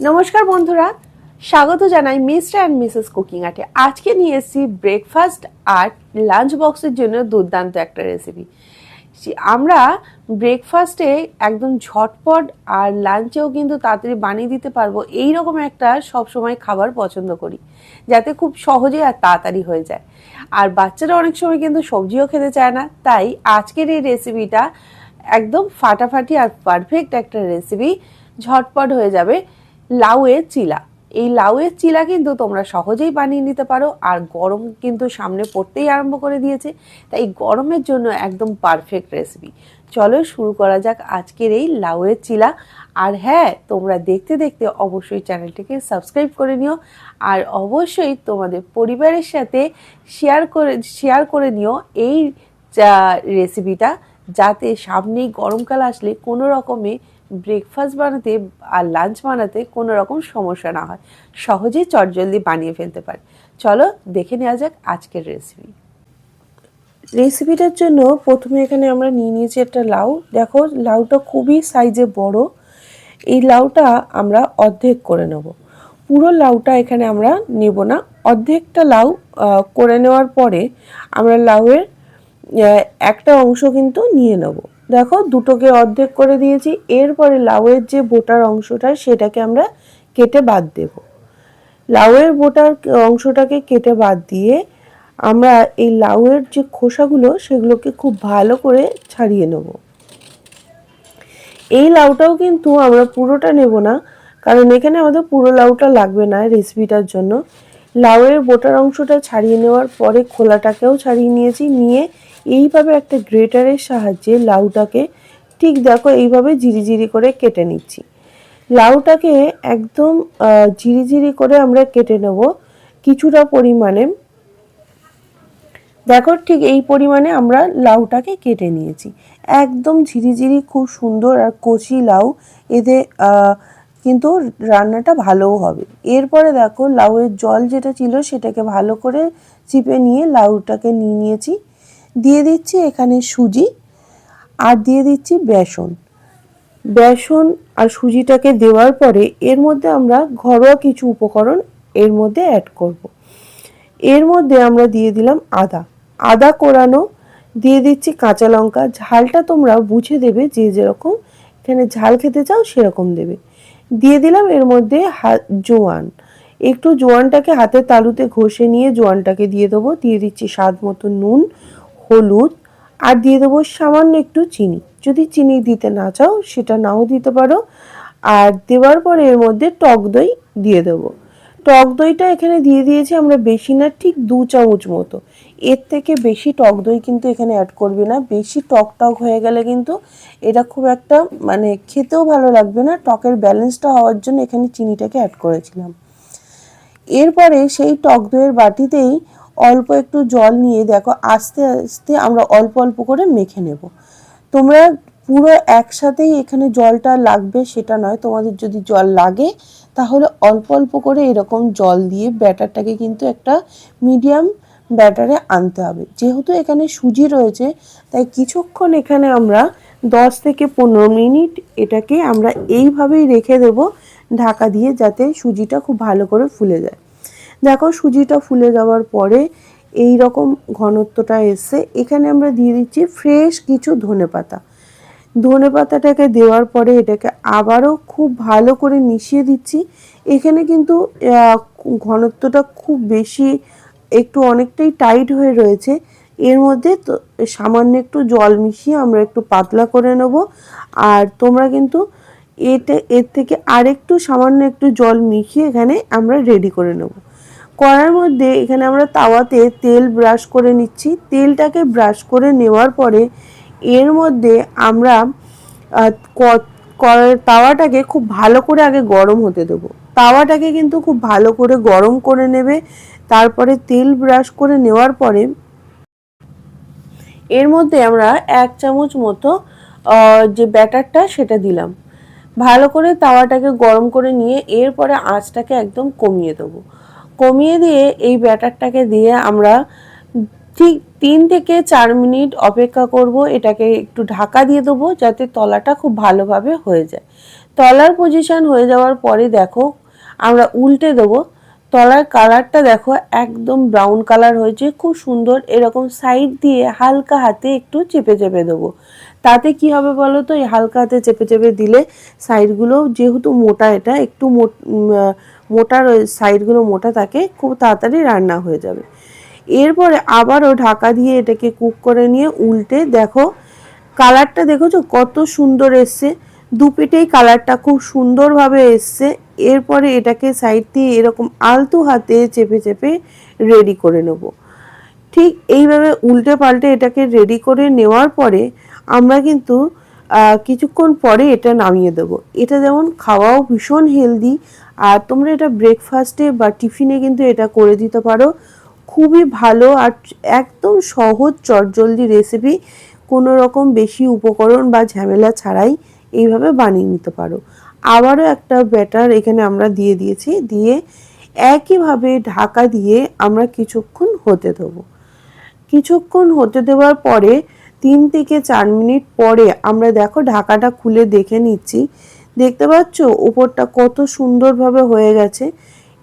নমস্কার বন্ধুরা, স্বাগত জানাই মিস্টার অ্যান্ড মিসেস কুকিং আর্টে। আজকে নিয়ে এসেছি ব্রেকফাস্ট আর লাঞ্চ বক্সের জন্য দুর্দান্ত একটা রেসিপি। আমরা ব্রেকফাস্টে একদম ঝটপট আর লাঞ্চেও কিন্তু তাড়াতাড়ি বানিয়ে দিতে পারবো এই রকম একটা সবসময় খাবার পছন্দ করি, যাতে খুব সহজে আর তাড়াতাড়ি হয়ে যায়। আর বাচ্চারা অনেক সময় কিন্তু সবজিও খেতে চায় না, তাই আজকের এই রেসিপিটা একদম ফাটাফাটি আর পারফেক্ট একটা রেসিপি। ঝটপট হয়ে যাবে লাউয়ের চিলা। এই লাউয়ের চিলা কিন্তু তোমরা সহজেই বানিয়ে নিতে পারো, আর গরম কিন্তু সামনে পড়তেই আরম্ভ করে দিয়েছে, তাই গরমের জন্য একদম পারফেক্ট রেসিপি। চলো শুরু করা যাক আজকের এই লাউয়ের চিলা। আর হ্যাঁ, তোমরা দেখতে দেখতে অবশ্যই চ্যানেলটিকে সাবস্ক্রাইব করে নিও, আর অবশ্যই তোমাদের পরিবারের সাথে শেয়ার করে নিও এই রেসিপিটা, যাতে সামনেই গরমকাল আসলে কোনো রকমে ব্রেকফাস্ট বানাতে আর লাঞ্চ বানাতে কোনো রকম সমস্যা না হয়, সহজেই চটজলদি বানিয়ে ফেলতে পারে। চলো দেখে নেওয়া যাক আজকের রেসিপিটার জন্য প্রথমে এখানে আমরা নিয়ে নিয়েছি একটা লাউ। দেখো লাউটা খুবই সাইজে বড়। এই লাউটা আমরা অর্ধেক করে নেব, পুরো লাউটা এখানে আমরা নেব না। অর্ধেকটা লাউ করে নেওয়ার পরে আমরা লাউয়ের একটা অংশ কিন্তু নিয়ে নেব। দেখো দুটোকে অর্ধেক করে দিয়েছি। এরপরে লাউয়ের যে বোটার অংশটা সেটাকে আমরা কেটে বাদ দেব। লাউয়ের বোটার অংশটাকে কেটে বাদ দিয়ে আমরা এই লাউয়ের যে খোসাগুলো সেগুলোকে খুব ভালো করে ছাড়িয়ে নেব। এই লাউটাও কিন্তু আমরা পুরোটা নেব না, কারণ এখানে আমাদের পুরো লাউটা লাগবে না রেসিপিটার জন্য। লাউয়ের বোটার অংশটা ছাড়িয়ে নেওয়ার পরে খোলাটাকেও ছাড়িয়ে নিয়েছি, নিয়ে এইভাবে একটা গ্রেটারের সাহায্যে লাউটাকে ঠিক দেখো এইভাবে ঝিরিঝিরি করে কেটে নিচ্ছি। লাউটাকে একদম ঝিরিঝিরি করে আমরা কেটে নেব কিছুটা পরিমাণে। দেখো ঠিক এই পরিমাণে আমরা লাউটাকে কেটে নিয়েছি, একদম ঝিরিঝিরি, খুব সুন্দর আর কচি লাউ। এতে কিন্তু রান্নাটা ভালোও হবে। এরপরে দেখো লাউয়ের জল যেটা ছিল সেটাকে ভালো করে চিপে নিয়ে লাউটাকে নিয়ে নিয়েছি। দিয়ে দিচ্ছি এখানে সুজি, আর দিয়ে দিচ্ছি বেসন আর সুজিটাকে দেওয়ার পরে এর মধ্যে আমরা ঘরোয়া কিছু উপকরণ এর মধ্যে অ্যাড করব। এর মধ্যে আমরা দিয়ে দিলাম আদা কোরানো, দিয়ে দিচ্ছি কাঁচা লঙ্কা। ঝালটা তোমরা বুঝে দেবে, যে যেরকম এখানে ঝাল খেতে চাও সেরকম দেবে। দিয়ে দিলাম এর মধ্যে জোয়ান, একটু জোয়ানটাকে হাতের তালুতে ঘষে নিয়ে জোয়ানটাকে দিয়ে দেবো। দিয়ে দিচ্ছি স্বাদ মতো নুন, হলুদ, আর দিয়ে দেবো সামান্য একটু চিনি। যদি চিনি দিতে না চাও সেটা নাও দিতে পারো। আর দেওয়ার পরে এর মধ্যে টক দই দিয়ে দেবো। টক দইটা এখানে দিয়ে দিয়েছি আমরা বেশি না, ঠিক 2 চামচ মতো। এর থেকে বেশি টক দই কিন্তু এখানে অ্যাড করবে না, বেশি টক হয়ে গেলে কিন্তু এটা খুব একটা মানে খেতেও ভালো লাগবে না। টকের ব্যালেন্সটা হওয়ার জন্য এখানে চিনিটাকে অ্যাড করেছিলাম। এরপরে সেই টক দইয়ের বাটিতেই অল্প একটু জল নিয়ে দেখো আস্তে আস্তে আমরা অল্প অল্প করে মেখে নেব। তোমরা পুরো একসাথেই এখানে জলটা লাগবে সেটা নয়, তোমাদের যদি জল লাগে তাহলে অল্প অল্প করে এরকম জল দিয়ে ব্যাটারটাকে কিন্তু একটা মিডিয়াম ব্যাটারে আনতে হবে। যেহেতু এখানে সুজি রয়েছে তাই কিছুক্ষণ এখানে আমরা 10 থেকে 15 মিনিট এটাকে আমরা এইভাবেই রেখে দেব ঢাকা দিয়ে, যাতে সুজিটা খুব ভালো করে ফুলে যায়। দেখো সুজিটা ফুলে যাওয়ার পরে এই রকম ঘনত্বটা এসে এখানে আমরা দিয়ে দিচ্ছি ফ্রেশ কিছু ধনেপাতাটাকে দেওয়ার পরে এটাকে আবারও খুব ভালো করে মিশিয়ে দিচ্ছি। এখানে কিন্তু ঘনত্বটা খুব বেশি একটু অনেকটাই টাইট হয়ে রয়েছে। এর মধ্যে তো সামান্য একটু জল মিশিয়ে আমরা একটু পাতলা করে নেব। আর তোমরা কিন্তু এর থেকে আরেকটু সামান্য একটু জল মিশিয়ে এখানে আমরা রেডি করে নেব। কড়ার মধ্যে এখানে আমরা তাওয়াতে তেল ব্রাশ করে নিচ্ছি। তেলটাকে ব্রাশ করে নেওয়ার পরে এর মধ্যে আমরা তাওয়াটাকে খুব ভালো করে আগে গরম হতে দেবো। তাওয়াটাকে কিন্তু খুব ভালো করে গরম করে নেবে। তারপরে তেল ব্রাশ করে নেওয়ার পরে এর মধ্যে আমরা 1 চামচ মতো যে ব্যাটারটা সেটা দিলাম। ভালো করে তাওয়াটাকে গরম করে নিয়ে এরপরে আঁচটাকে একদম কমিয়ে দেবো। কমিয়ে দিয়ে এই ব্যাটারটাকে দিয়ে আমরা ঠিক 3 থেকে 4 মিনিট অপেক্ষা করব। এটাকে একটু ঢাকা দিয়ে দেবো যাতে তলাটা খুব ভালোভাবে হয়ে যায়। তলার পজিশন হয়ে যাওয়ার পরে দেখো আমরা উল্টে দেবো। তলার কালারটা দেখো একদম ব্রাউন কালার হয়েছে, খুব সুন্দর। এরকম সাইড দিয়ে হালকা হাতে একটু চেপে চেপে দেবো। তাতে কি হবে বলো তো, এই হালকা হাতে চেপে চেপে দিলে সাইডগুলো যেহেতু মোটা, এটা একটু মোটা সাইডগুলো মোটা থাকে, খুব তাড়াতাড়ি রান্না হয়ে যাবে। এরপরে আবারও ঢাকা দিয়ে এটাকে কুক করে নিয়ে উল্টে দেখো কালারটা দেখেছো কত সুন্দর এসছে, দুপিটেই কালারটা খুব সুন্দরভাবে এসছে। এরপরে এটাকে সাইড দিয়ে এরকম আলতো হাতে চেপে চেপে রেডি করে নেব। ঠিক এইভাবে উল্টে পাল্টে এটাকে রেডি করে নেওয়ার পরে আমরা কিন্তু কিছুক্ষণ পরে এটা নামিয়ে দেবো। এটা যেমন খাওয়াও ভীষণ হেলদি, আর তোমরা এটা ব্রেকফাস্টে বা টিফিনে কিন্তু এটা করে দিতে পারো, খুবই ভালো আর একদম সহজ চটজলদি রেসিপি। কোনো রকম বেশি উপকরণ বা ঝামেলা ছাড়াই এইভাবে বানিয়ে নিতে পারো। আবারও একটা ব্যাটার এখানে আমরা দিয়ে দিয়েছি, দিয়ে একইভাবে ঢাকা দিয়ে আমরা কিছুক্ষণ হতে দেবো। কিছুক্ষণ হতে দেওয়ার পরে 3 থেকে 4 মিনিট পরে আমরা দেখো ঢাকাটা খুলে দেখে নিচ্ছি। দেখতে পাচ্ছ উপরটা কত সুন্দরভাবে হয়ে গেছে।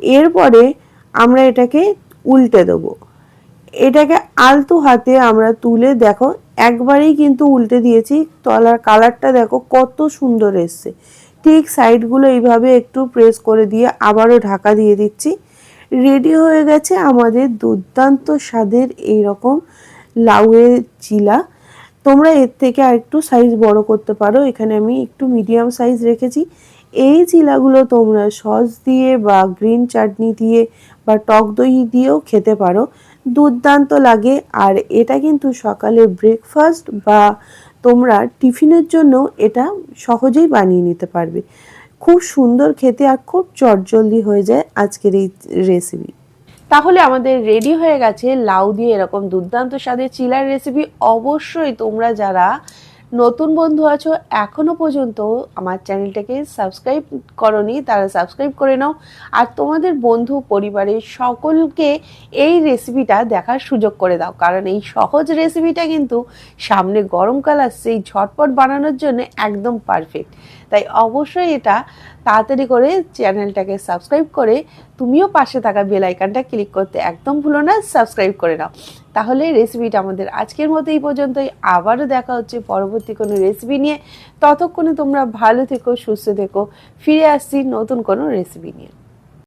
এরপরে আমরা এটাকে উল্টে দেবো। এটাকে আলতো হাতে আমরা তুলে দেখো একবারেই কিন্তু উল্টে দিয়েছি, তলার কালারটা দেখো কত সুন্দর এসছে। ঠিক সাইডগুলো এইভাবে একটু প্রেস করে দিয়ে আবারও ঢাকা দিয়ে দিচ্ছি। রেডি হয়ে গেছে আমাদের দুর্দান্ত স্বাদের এইরকম লাউয়ের চিলা। তোমরা এর থেকে আর একটু সাইজ বড় করতে পারো, এখানে আমি একটু মিডিয়াম সাইজ রেখেছি। এই চিলাগুলো তোমরা সস দিয়ে বা গ্রিন চাটনি দিয়ে বা টক দই দিয়েও খেতে পারো, দুর্দান্ত লাগে। আর এটা কিন্তু সকালে ব্রেকফাস্ট বা তোমরা টিফিনের জন্য এটা সহজেই বানিয়ে নিতে পারবে। খুব সুন্দর খেতে আর খুব চটজলদি হয়ে যায় আজকের এই রেসিপি। তাহলে আমাদের রেডি হয়ে গেছে লাউ দিয়ে এরকম দুর্দান্ত স্বাদের চিলার রেসিপি। অবশ্যই তোমরা যারা নতুন বন্ধু আছো এখনো পর্যন্ত আমার চ্যানেলটাকে সাবস্ক্রাইব করনি, তারা সাবস্ক্রাইব করে নাও। আর তোমাদের বন্ধু পরিবারের সকলকে এই রেসিপিটা দেখার সুযোগ করে দাও, কারণ এই সহজ রেসিপিটা কিন্তু সামনে গরমকাল আসছে, এই ঝটপট বানানোর জন্য একদম পারফেক্ট। তাই অবশ্যই এটা তাড়াতাড়ি করে চ্যানেলটাকে সাবস্ক্রাইব করে তুমিও পাশে থাকা বেল আইকনটা ক্লিক করতে একদম ভুলো না, সাবস্ক্রাইব করে নাও। তাহলে রেসিপিটা আমাদের আজকের মতো এই পর্যন্তই। আবারও দেখা হচ্ছে পরবর্তী কোনো রেসিপি নিয়ে। ততক্ষণে তোমরা ভালো থেকো, সুস্থ থেকো। ফিরে আসছি নতুন কোনো রেসিপি নিয়ে।